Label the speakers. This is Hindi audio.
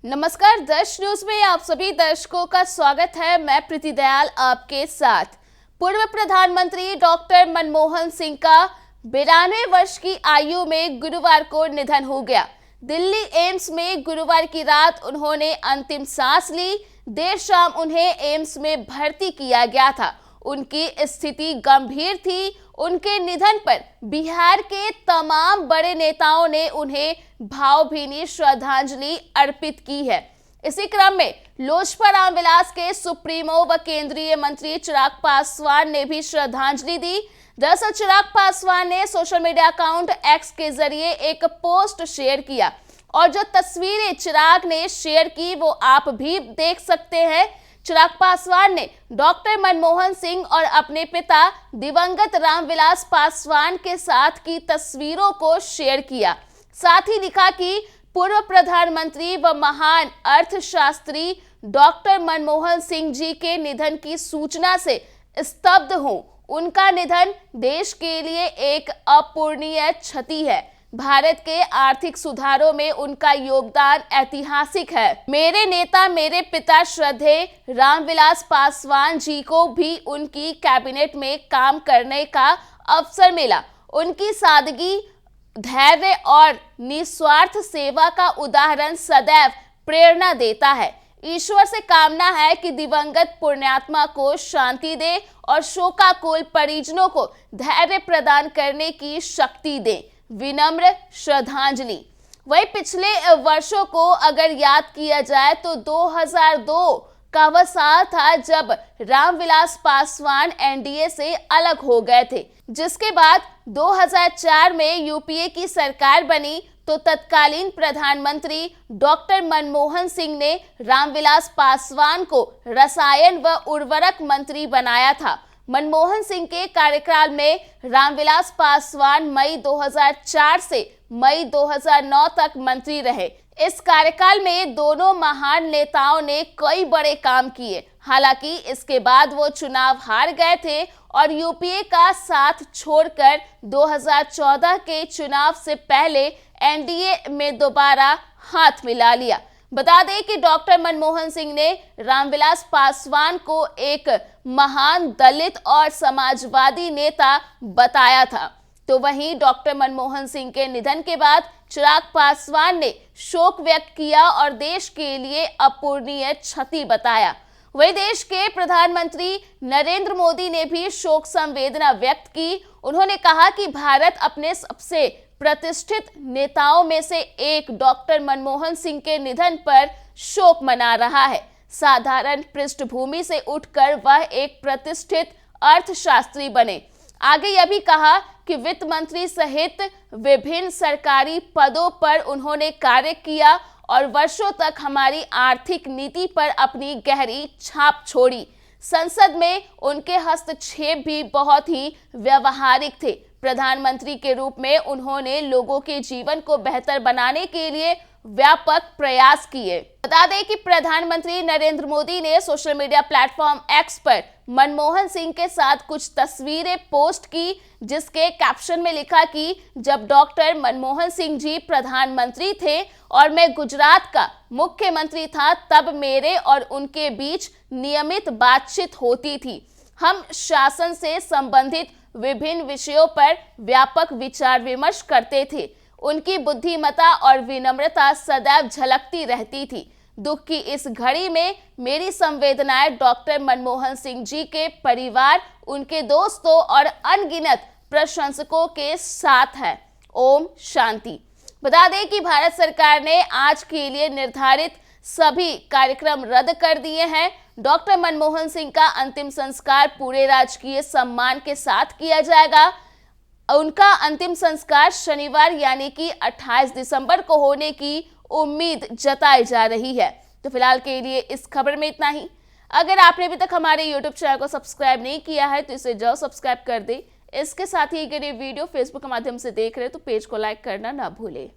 Speaker 1: नमस्कार, दर्श न्यूज में आप सभी दर्शकों का स्वागत है। मैं प्रीति दयाल आपके साथ। पूर्व प्रधानमंत्री डॉक्टर मनमोहन सिंह का 92 वर्ष की आयु में गुरुवार को निधन हो गया। दिल्ली एम्स में गुरुवार की रात उन्होंने अंतिम सांस ली। देर शाम उन्हें एम्स में भर्ती किया गया था। उनकी स्थिति गंभीर थी। उनके निधन पर बिहार के तमाम बड़े नेताओं ने उन्हें भावभीनी श्रद्धांजलि अर्पित की है। इसी क्रम में लोजपा रामविलास के सुप्रीमो व केंद्रीय मंत्री चिराग पासवान ने भी श्रद्धांजलि दी। दरअसल चिराग पासवान ने सोशल मीडिया अकाउंट एक्स के जरिए एक पोस्ट शेयर किया और जो तस्वीरें चिराग ने शेयर की वो आप भी देख सकते हैं। चिराग पासवान ने डॉक्टर मनमोहन सिंह और अपने पिता दिवंगत रामविलास पासवान के साथ की तस्वीरों को शेयर किया। साथ ही लिखा कि पूर्व प्रधानमंत्री व महान अर्थशास्त्री डॉक्टर मनमोहन सिंह जी के निधन की सूचना से स्तब्ध हूं। उनका निधन देश के लिए एक अपूरणीय क्षति है। भारत के आर्थिक सुधारों में उनका योगदान ऐतिहासिक है। मेरे नेता, मेरे पिता श्रद्धेय रामविलास पासवान जी को भी उनकी कैबिनेट में काम करने का अवसर मिला। उनकी सादगी, धैर्य और निस्वार्थ सेवा का उदाहरण सदैव प्रेरणा देता है। ईश्वर से कामना है कि दिवंगत पुण्यात्मा को शांति दे और शोकाकुल परिजनों को धैर्य प्रदान करने की शक्ति दे। विनम्र श्रद्धांजलि। वही पिछले वर्षों को अगर याद किया जाए तो 2002 का वह साल था जब रामविलास पासवान एनडीए से अलग हो गए थे, जिसके बाद 2004 में यूपीए की सरकार बनी तो तत्कालीन प्रधानमंत्री डॉक्टर मनमोहन सिंह ने रामविलास पासवान को रसायन व उर्वरक मंत्री बनाया था। मनमोहन सिंह के कार्यकाल में रामविलास पासवान मई 2004 से मई 2009 तक मंत्री रहे। इस कार्यकाल में दोनों महान नेताओं ने कई बड़े काम किए। हालांकि इसके बाद वो चुनाव हार गए थे और यूपीए का साथ छोड़कर 2014 के चुनाव से पहले एनडीए में दोबारा हाथ मिला लिया। बता दें कि डॉक्टर मनमोहन सिंह ने रामविलास पासवान को एक महान दलित और समाजवादी नेता बताया था। तो वहीं डॉक्टर मनमोहन सिंह के निधन के बाद चिराग पासवान ने शोक व्यक्त किया और देश के लिए अपूरणीय क्षति बताया। वहीं देश के प्रधानमंत्री नरेंद्र मोदी ने भी शोक संवेदना व्यक्त की। उन्होंने कहा कि भारत अपने सबसे प्रतिष्ठित नेताओं में से एक डॉक्टर मनमोहन सिंह के निधन पर शोक मना रहा है। साधारण पृष्ठभूमि से उठकर वह एक प्रतिष्ठित अर्थशास्त्री बने। आगे यह भी कहा कि वित्त मंत्री सहित विभिन्न सरकारी पदों पर उन्होंने कार्य किया और वर्षों तक हमारी आर्थिक नीति पर अपनी गहरी छाप छोड़ी। संसद में उनके हस्तक्षेप भी बहुत ही व्यवहारिक थे। प्रधानमंत्री के रूप में उन्होंने लोगों के जीवन को बेहतर बनाने के लिए व्यापक प्रयास किए। बता दें कि प्रधानमंत्री नरेंद्र मोदी ने सोशल मीडिया प्लेटफॉर्म एक्स पर मनमोहन सिंह के साथ कुछ तस्वीरें पोस्ट की, जिसके कैप्शन में लिखा कि जब डॉक्टर मनमोहन सिंह जी प्रधानमंत्री थे और मैं गुजरात का मुख्यमंत्री था, तब मेरे और उनके बीच नियमित बातचीत होती थी। हम शासन से संबंधित विभिन्न विषयों पर व्यापक विचार विमर्श करते थे। उनकी बुद्धिमत्ता और विनम्रता सदैव झलकती रहती थी। दुख की इस घड़ी में मेरी संवेदनाएं डॉक्टर मनमोहन सिंह जी के परिवार, उनके दोस्तों और अनगिनत प्रशंसकों के साथ है। ओम शांति। बता दें कि भारत सरकार ने आज के लिए निर्धारित सभी कार्यक्रम रद्द कर दिए हैं। डॉक्टर मनमोहन सिंह का अंतिम संस्कार पूरे राजकीय सम्मान के साथ किया जाएगा। उनका अंतिम संस्कार शनिवार यानी कि 28 दिसंबर को होने की उम्मीद जताई जा रही है। तो फिलहाल के लिए इस खबर में इतना ही। अगर आपने अभी तक हमारे YouTube चैनल को सब्सक्राइब नहीं किया है तो इसे जाओ सब्सक्राइब कर दे। इसके साथ ही अगर ये वीडियो फेसबुक के माध्यम से देख रहे हैं तो पेज को लाइक करना ना भूलें।